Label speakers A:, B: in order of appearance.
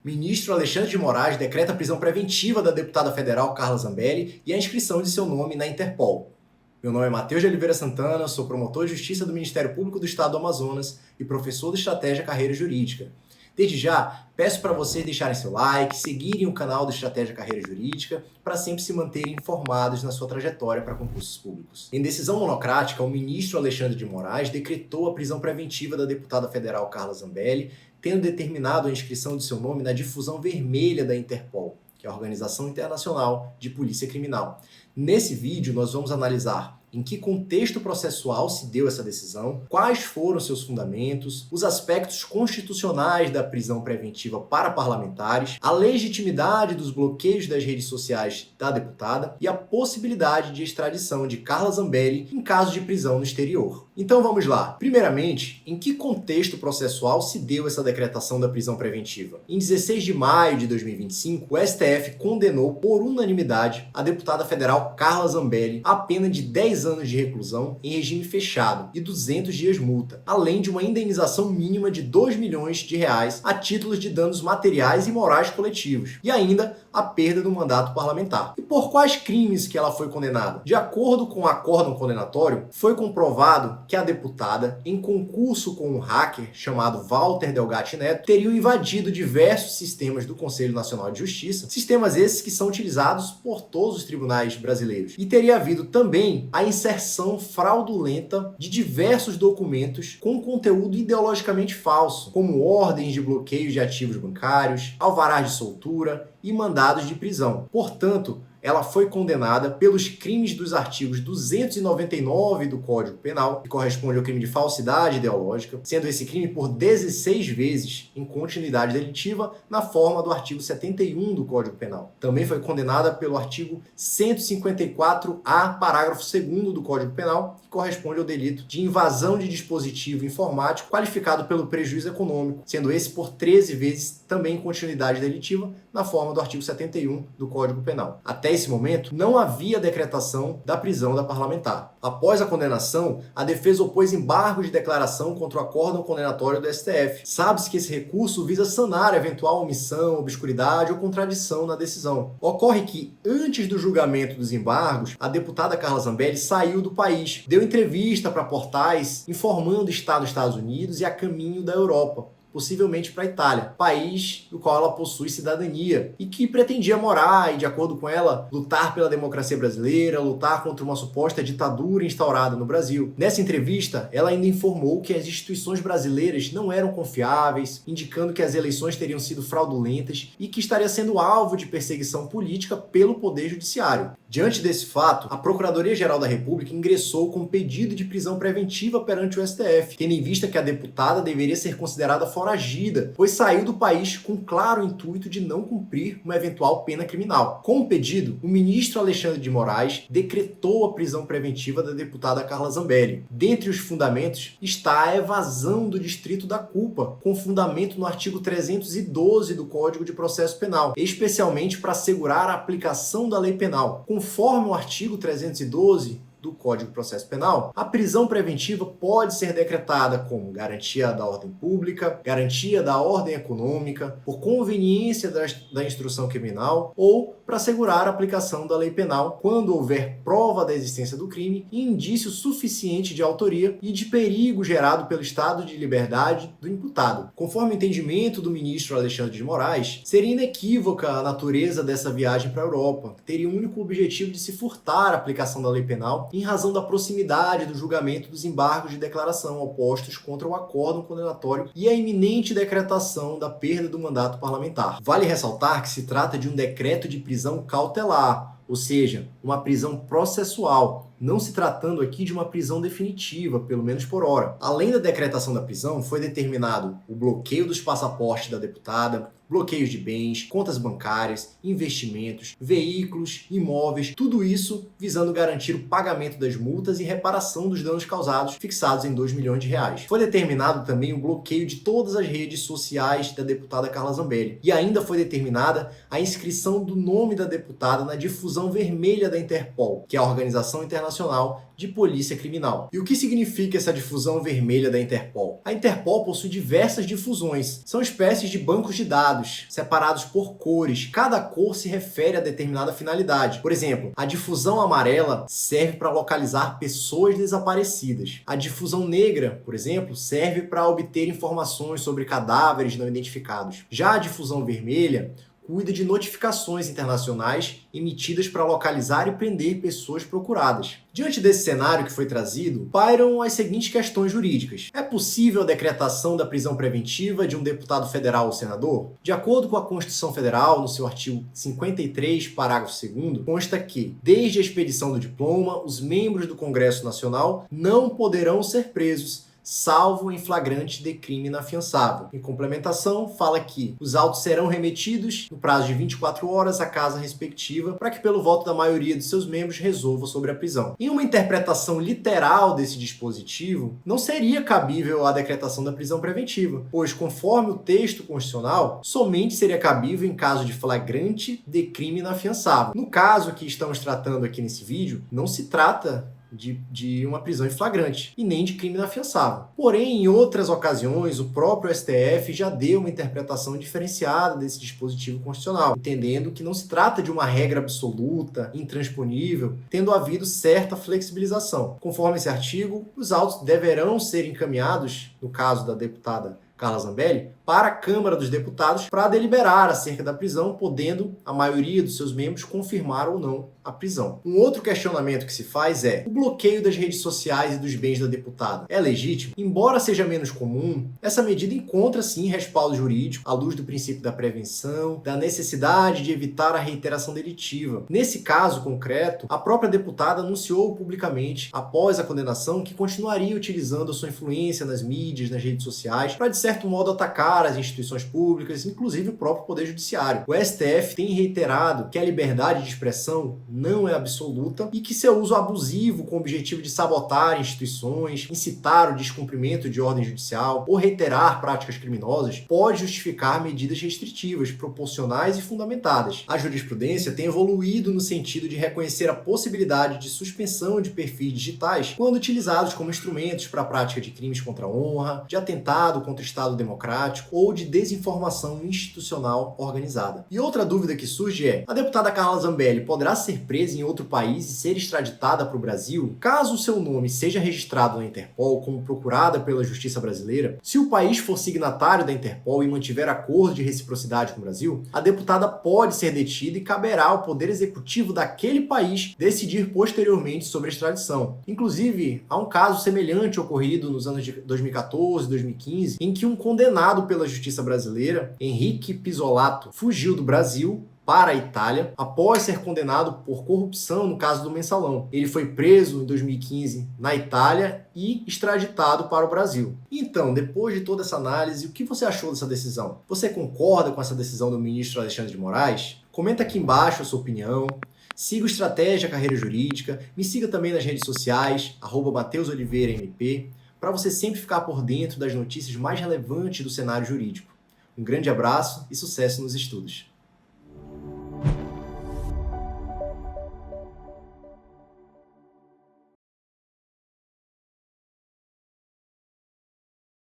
A: Ministro Alexandre de Moraes decreta a prisão preventiva da deputada federal Carla Zambelli e a inscrição de seu nome na Interpol. Meu nome é Matheus de Oliveira Santana, sou promotor de Justiça do Ministério Público do Estado do Amazonas e professor de Estratégia Carreira Jurídica. Desde já, peço para vocês deixarem seu like, seguirem o canal do Estratégia Carreira Jurídica para sempre se manterem informados na sua trajetória para concursos públicos. Em decisão monocrática, o ministro Alexandre de Moraes decretou a prisão preventiva da deputada federal Carla Zambelli, tendo determinado a inscrição de seu nome na difusão vermelha da Interpol, que é a Organização Internacional de Polícia Criminal. Nesse vídeo, nós vamos analisar em que contexto processual se deu essa decisão, quais foram seus fundamentos, os aspectos constitucionais da prisão preventiva para parlamentares, a legitimidade dos bloqueios das redes sociais da deputada e a possibilidade de extradição de Carla Zambelli em caso de prisão no exterior. Então vamos lá. Primeiramente, em que contexto processual se deu essa decretação da prisão preventiva? Em 16 de maio de 2025, o STF condenou por unanimidade a deputada federal Carla Zambelli a pena de 10 anos de reclusão em regime fechado e 200 dias multa, além de uma indenização mínima de R$ 2 milhões a títulos de danos materiais e morais coletivos, e ainda a perda do mandato parlamentar. E por quais crimes que ela foi condenada? De acordo com o acórdão condenatório, foi comprovado que a deputada, em concurso com um hacker chamado Walter Delgatti Neto, teria invadido diversos sistemas do Conselho Nacional de Justiça, sistemas esses que são utilizados por todos os tribunais brasileiros, e teria havido também a inserção fraudulenta de diversos documentos com conteúdo ideologicamente falso, como ordens de bloqueio de ativos bancários, alvarás de soltura e mandados de prisão. Portanto, ela foi condenada pelos crimes dos artigos 299 do Código Penal, que corresponde ao crime de falsidade ideológica, sendo esse crime por 16 vezes em continuidade delitiva na forma do artigo 71 do Código Penal. Também foi condenada pelo artigo 154-A, parágrafo 2º do Código Penal, que corresponde ao delito de invasão de dispositivo informático qualificado pelo prejuízo econômico, sendo esse por 13 vezes também em continuidade delitiva na forma do artigo 71 do Código Penal. Até esse momento, não havia decretação da prisão da parlamentar. Após a condenação, a defesa opôs embargo de declaração contra o acórdão condenatório do STF. Sabe-se que esse recurso visa sanar eventual omissão, obscuridade ou contradição na decisão. Ocorre que, antes do julgamento dos embargos, a deputada Carla Zambelli saiu do país, deu entrevista para portais informando estar nos Estados Unidos e a caminho da Europa, possivelmente para a Itália, país do qual ela possui cidadania e que pretendia morar e, de acordo com ela, lutar pela democracia brasileira, lutar contra uma suposta ditadura instaurada no Brasil. Nessa entrevista, ela ainda informou que as instituições brasileiras não eram confiáveis, indicando que as eleições teriam sido fraudulentas e que estaria sendo alvo de perseguição política pelo Poder Judiciário. Diante desse fato, a Procuradoria-Geral da República ingressou com pedido de prisão preventiva perante o STF, tendo em vista que a deputada deveria ser considerada foragida, pois saiu do país com claro intuito de não cumprir uma eventual pena criminal. Com o pedido, o ministro Alexandre de Moraes decretou a prisão preventiva da deputada Carla Zambelli. Dentre os fundamentos está a evasão do distrito da culpa, com fundamento no artigo 312 do Código de Processo Penal, especialmente para assegurar a aplicação da lei penal. Conforme o artigo 312 do Código de Processo Penal, a prisão preventiva pode ser decretada como garantia da ordem pública, garantia da ordem econômica, por conveniência da instrução criminal ou para assegurar a aplicação da lei penal quando houver prova da existência do crime e indício suficiente de autoria e de perigo gerado pelo estado de liberdade do imputado. Conforme o entendimento do ministro Alexandre de Moraes, seria inequívoca a natureza dessa viagem para a Europa, que teria o único objetivo de se furtar a aplicação da lei penal em razão da proximidade do julgamento dos embargos de declaração opostos contra o acórdão condenatório e a iminente decretação da perda do mandato parlamentar. Vale ressaltar que se trata de um decreto de prisão cautelar, ou seja, uma prisão processual, não se tratando aqui de uma prisão definitiva, pelo menos por hora. Além da decretação da prisão, foi determinado o bloqueio dos passaportes da deputada, bloqueios de bens, contas bancárias, investimentos, veículos, imóveis, tudo isso visando garantir o pagamento das multas e reparação dos danos causados, fixados em R$ 2 milhões. Foi determinado também o bloqueio de todas as redes sociais da deputada Carla Zambelli. E ainda foi determinada a inscrição do nome da deputada na difusão vermelha da Interpol, que é a Organização Internacional de polícia criminal. E o que significa essa difusão vermelha da Interpol? A Interpol possui diversas difusões. São espécies de bancos de dados, separados por cores. Cada cor se refere a determinada finalidade. Por exemplo, a difusão amarela serve para localizar pessoas desaparecidas. A difusão negra, por exemplo, serve para obter informações sobre cadáveres não identificados. Já a difusão vermelha cuida de notificações internacionais emitidas para localizar e prender pessoas procuradas. Diante desse cenário que foi trazido, pairam as seguintes questões jurídicas. É possível a decretação da prisão preventiva de um deputado federal ou senador? De acordo com a Constituição Federal, no seu artigo 53, parágrafo 2º, consta que, desde a expedição do diploma, os membros do Congresso Nacional não poderão ser presos, salvo em flagrante de crime inafiançável. Em complementação, fala que os autos serão remetidos no prazo de 24 horas à casa respectiva para que, pelo voto da maioria de seus membros, resolva sobre a prisão. Em uma interpretação literal desse dispositivo, não seria cabível a decretação da prisão preventiva, pois, conforme o texto constitucional, somente seria cabível em caso de flagrante de crime inafiançável. No caso que estamos tratando aqui nesse vídeo, não se trata de uma prisão em flagrante e nem de crime inafiançável. Porém, em outras ocasiões, o próprio STF já deu uma interpretação diferenciada desse dispositivo constitucional, entendendo que não se trata de uma regra absoluta, intransponível, tendo havido certa flexibilização. Conforme esse artigo, os autos deverão ser encaminhados, no caso da deputada Carla Zambelli, para a Câmara dos Deputados para deliberar acerca da prisão, podendo a maioria dos seus membros confirmar ou não a prisão. Um outro questionamento que se faz é: o bloqueio das redes sociais e dos bens da deputada é legítimo? Embora seja menos comum, essa medida encontra sim respaldo jurídico à luz do princípio da prevenção, da necessidade de evitar a reiteração delitiva. Nesse caso concreto, a própria deputada anunciou publicamente, após a condenação, que continuaria utilizando a sua influência nas mídias, nas redes sociais, para de certo modo atacar as instituições públicas, inclusive o próprio Poder Judiciário. O STF tem reiterado que a liberdade de expressão não é absoluta e que seu uso abusivo com o objetivo de sabotar instituições, incitar o descumprimento de ordem judicial ou reiterar práticas criminosas pode justificar medidas restritivas, proporcionais e fundamentadas. A jurisprudência tem evoluído no sentido de reconhecer a possibilidade de suspensão de perfis digitais quando utilizados como instrumentos para a prática de crimes contra a honra, de atentado contra o Estado democrático ou de desinformação institucional organizada. E outra dúvida que surge é: a deputada Carla Zambelli poderá ser presa em outro país e ser extraditada para o Brasil? Caso o seu nome seja registrado na Interpol como procurada pela Justiça brasileira, se o país for signatário da Interpol e mantiver acordo de reciprocidade com o Brasil, a deputada pode ser detida e caberá ao Poder Executivo daquele país decidir posteriormente sobre a extradição. Inclusive, há um caso semelhante ocorrido nos anos de 2014 e 2015, em que um condenado pela Justiça brasileira, Henrique Pisolato, fugiu do Brasil para a Itália após ser condenado por corrupção no caso do Mensalão. Ele foi preso em 2015 na Itália e extraditado para o Brasil. Então, depois de toda essa análise, o que você achou dessa decisão? Você concorda com essa decisão do ministro Alexandre de Moraes? Comenta aqui embaixo a sua opinião. Siga o Estratégia Carreira Jurídica. Me siga também nas redes sociais, @MatheusOliveiraMP, para você sempre ficar por dentro das notícias mais relevantes do cenário jurídico. Um grande abraço e sucesso nos estudos!